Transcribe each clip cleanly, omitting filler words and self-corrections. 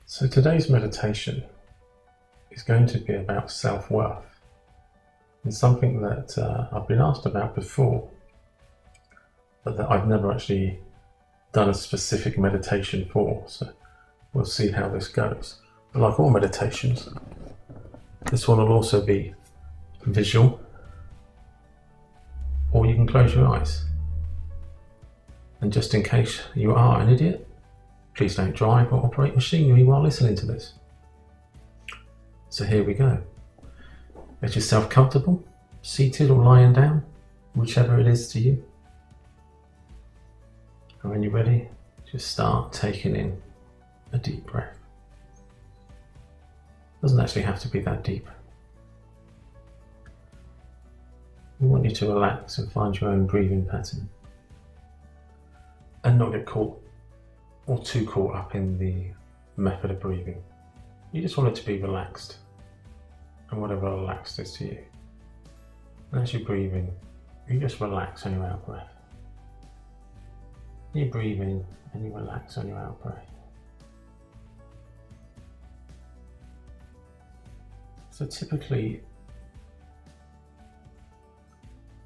So today's meditation is going to be about self-worth. It's something that I've been asked about before, but that I've never actually done a specific meditation for, so we'll see how this goes. But like all meditations, this one will also be visual, or you can close your eyes. And just in case you are an idiot, please don't drive or operate machinery while listening to this. So here we go. Get yourself comfortable, seated or lying down, whichever it is to you. And when you're ready, just start taking in a deep breath. Doesn't actually have to be that deep. We want you to relax and find your own breathing pattern and not get caught or too caught up in the method of breathing. You just want it to be relaxed, and whatever relaxed is to you. And as you're breathing, you just relax on your out breath. You breathe in and you relax on your out breath. So typically,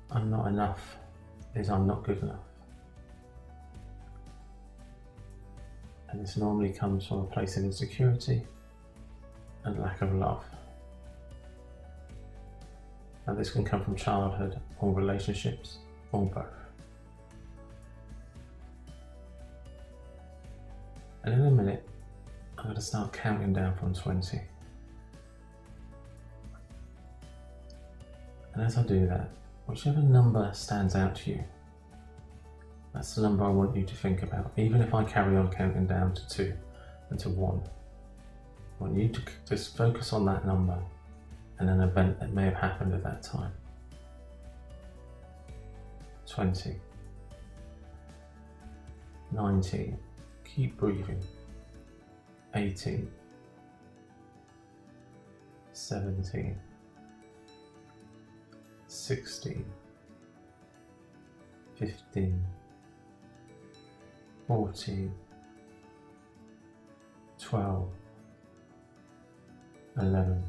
I'm not enough is I'm not good enough. And this normally comes from a place of insecurity and lack of love. And this can come from childhood or relationships or both. And in a minute, I'm going to start counting down from 20. And as I do that, whichever number stands out to you, that's the number I want you to think about. Even if I carry on counting down to 2 and to 1, I want you to just focus on that number and an event that may have happened at that time. 20, 19, keep breathing. 18, 17, 16, 15, 14, 12, 11,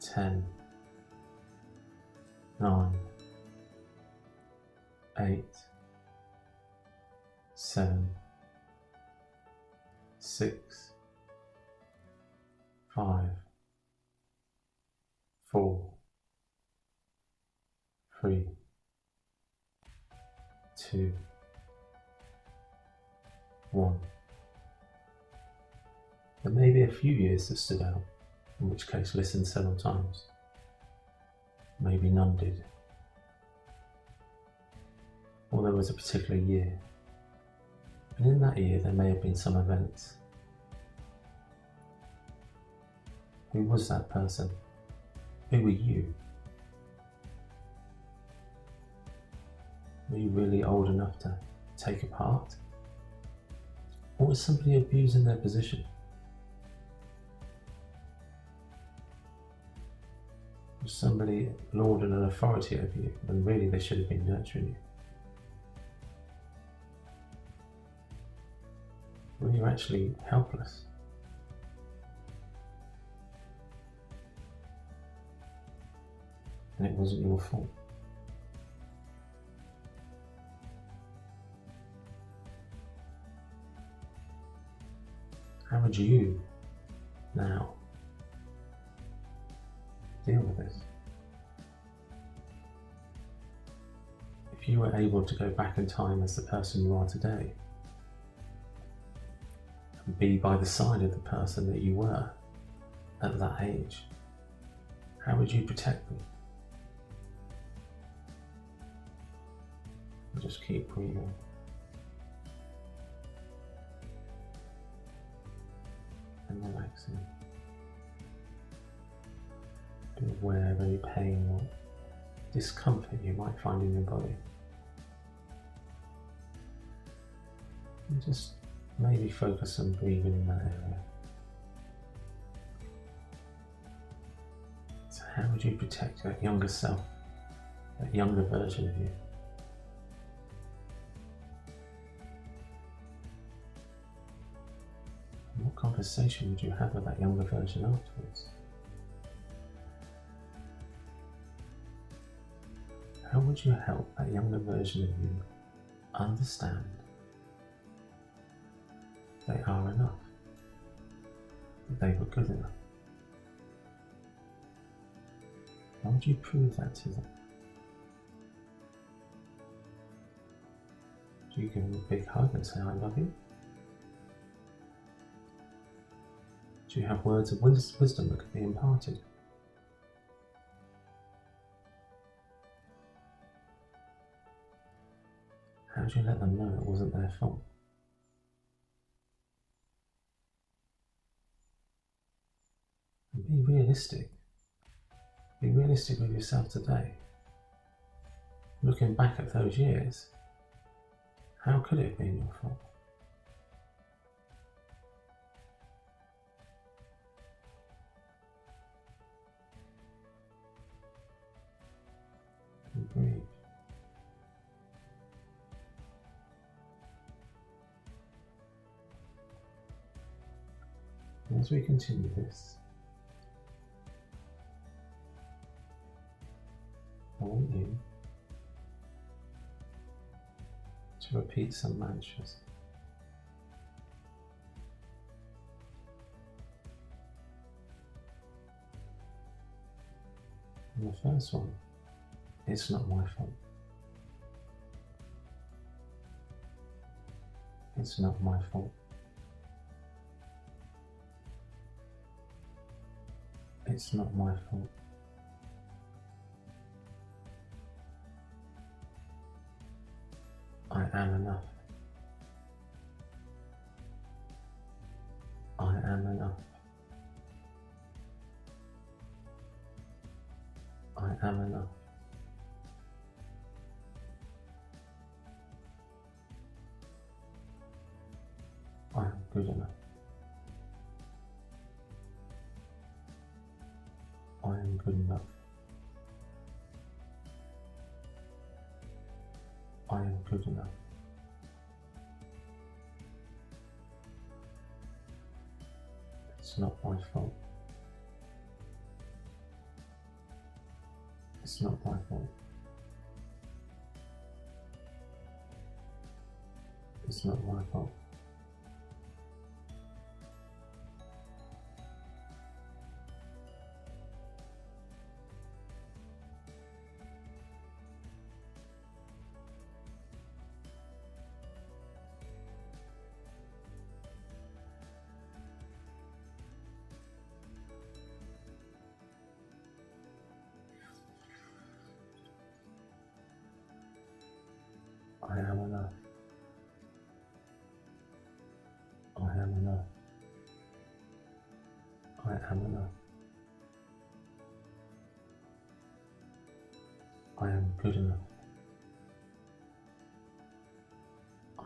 10, 9, 8, 7, 6, 5, 4, 3, 2, 1. There may be a few years that stood out, in which case listen several times. Maybe none did. Or there was a particular year, and in that year there may have been some events. Who was that person? Who were you? Were you really old enough to take a part? Or was somebody abusing their position? Was somebody lording an authority over you when really they should have been nurturing you? Were you actually helpless? And it wasn't your fault. How would you now deal with this? If you were able to go back in time as the person you are today, and be by the side of the person that you were at that age, how would you protect them? And just keep breathing. And relaxing. Be aware of any pain or discomfort you might find in your body. And just maybe focus on breathing in that area. So how would you protect that younger self, that younger version of you? conversation would you have with that younger version afterwards? How would you help that younger version of you understand they are enough, that they were good enough? How would you prove that to them? Do you give them a big hug and say, I love you? Do you have words of wisdom that can be imparted? How do you let them know it wasn't their fault? And be realistic. Be realistic with yourself today. Looking back at those years, how could it have been your fault? And breathe. And as we continue this, I want you to repeat some mantras. And the first one, it's not my fault. It's not my fault. It's not my fault. I am enough. I am enough. I am enough. I am good enough. I am good enough. I am good enough. It's not my fault. It's not my fault. It's not my fault. I am enough. I am enough. I am enough. I am good enough.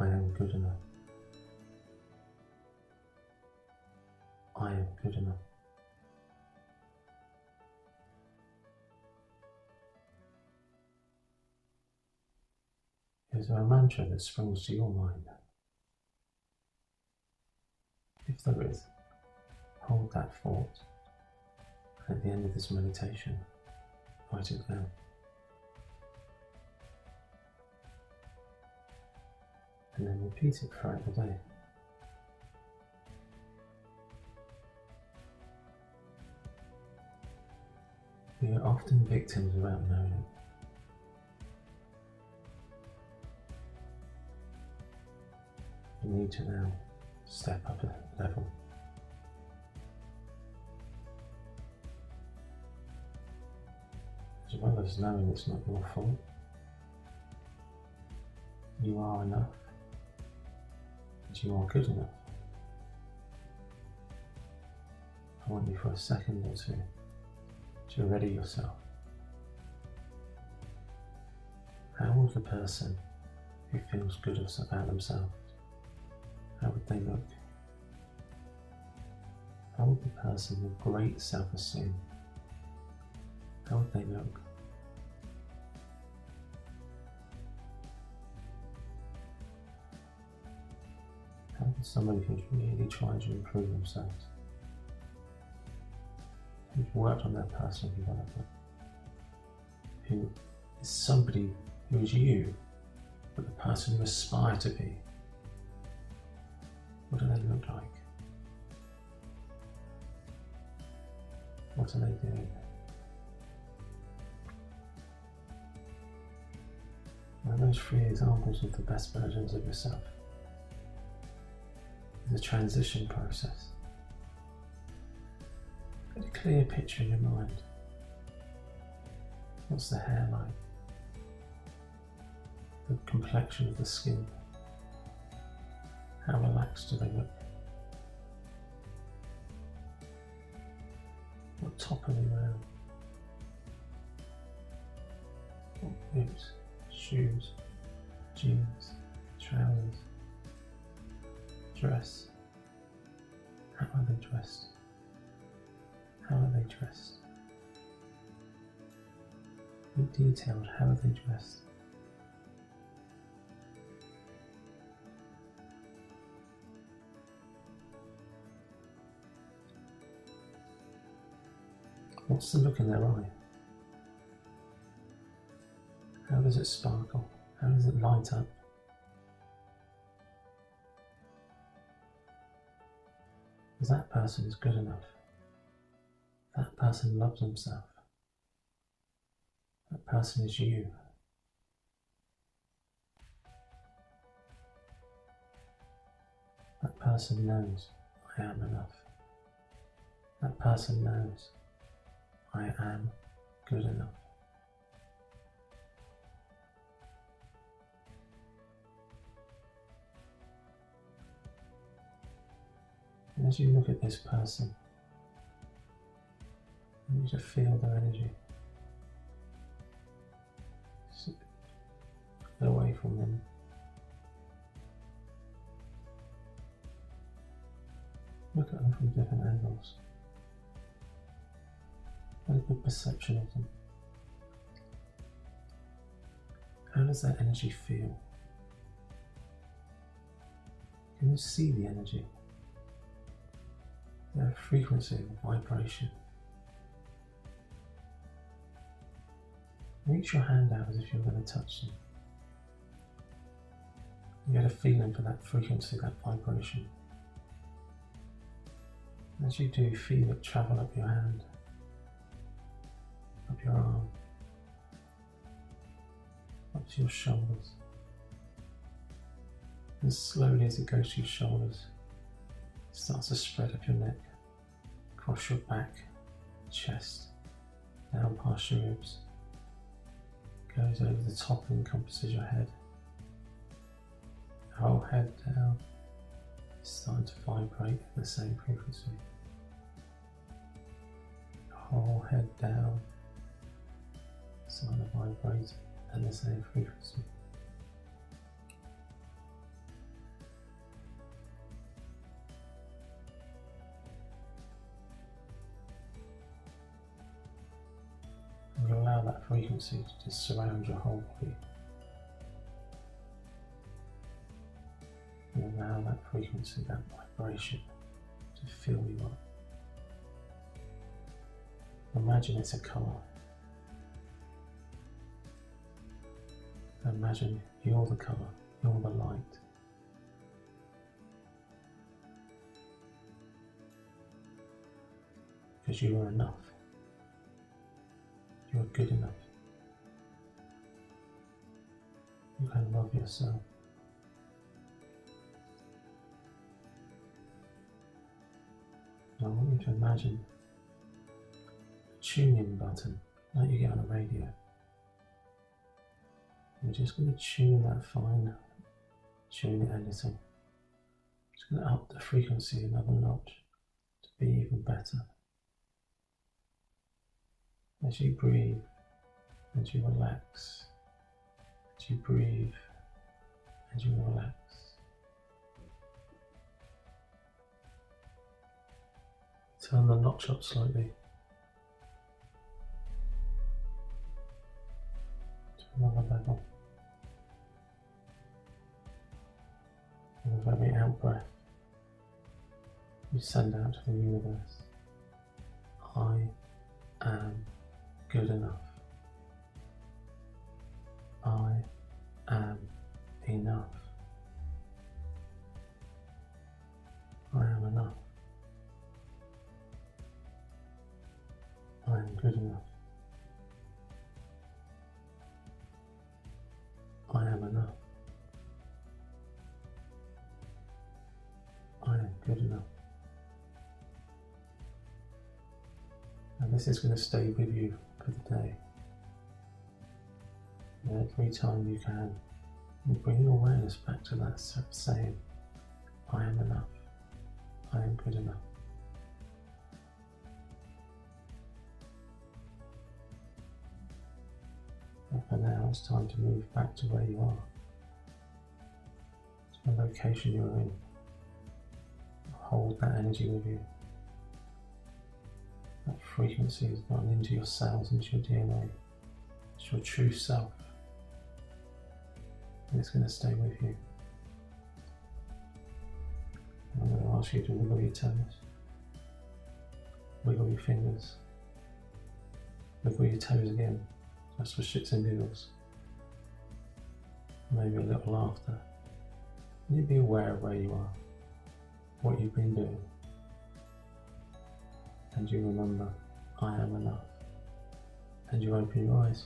I am good enough. I am good enough. Is there a mantra that springs to your mind? If there is, hold that thought. At the end of this meditation, write it down. And then repeat it throughout the day. We are often victims without knowing it. You need to now step up a level. As well as knowing it's not your fault, you are enough, and you are good enough. I want you for a second or two to ready yourself. How would the person who feels good about themselves, how would they look? How would the person with great self-esteem, how would they look? How Somebody who's really trying to improve themselves, who's worked on their personal development, who is somebody who is you, but the person you aspire to be. What do they look like? What are they doing? And those 3 examples of the best versions of yourself is a transition process. Get a clear picture in your mind. What's the hair like? The complexion of the skin? How relaxed do they look? What top are they wearing? What boots, shoes, jeans, trousers, dress? How are they dressed? How are they dressed? Be detailed, how are they dressed? What's the look in their eye? How does it sparkle? How does it light up? Because that person is good enough. That person loves himself. That person is you. That person knows I am enough. That person knows I am good enough. And as you look at this person, I want you to feel their energy. Get away from them. Look at them from different angles. Get a good perception of them. How does that energy feel? Can you see the energy? Their frequency, vibration. Reach your hand out as if you're going to touch them. You get a feeling for that frequency, that vibration. As you do, feel it travel up your hand, up your arm, up to your shoulders. And slowly as it goes to your shoulders, it starts to spread up your neck, across your back, chest, down past your ribs, goes over the top and encompasses your head. Your whole head down, it's starting to vibrate at the same frequency. Your whole head down, starting to vibrate at the same frequency. And you allow that frequency to surround your whole body. You allow that frequency, that vibration to fill you up. Imagine it's a colour. Imagine you're the colour, you're the light. Because you are enough. You are good enough. You can love yourself. Now I want you to imagine a tune-in button like you get on a radio. We're just going to tune that fine, tune it anything. Just going to up the frequency another notch to be even better. As you breathe, as you relax, as you breathe, as you relax. Turn the notch up slightly. To another level. And with every out breath, you send out to the universe, I am good enough. I am enough. I am enough. I am good enough. I am enough. I am good enough. And this is going to stay with you for the day. And every time you can, you bring your awareness back to that saying, I am enough. I am good enough. And for now, it's time to move back to where you are, to the location you're in. Hold that energy with you. That frequency has gone into your cells, into your DNA. It's your true self. And it's going to stay with you. I'm going to ask you to wiggle your toes, wiggle your fingers, wiggle your toes again, just for shits and giggles. Maybe a little laughter. And you be aware of where you are, what you've been doing. And you remember, I am enough. And you open your eyes.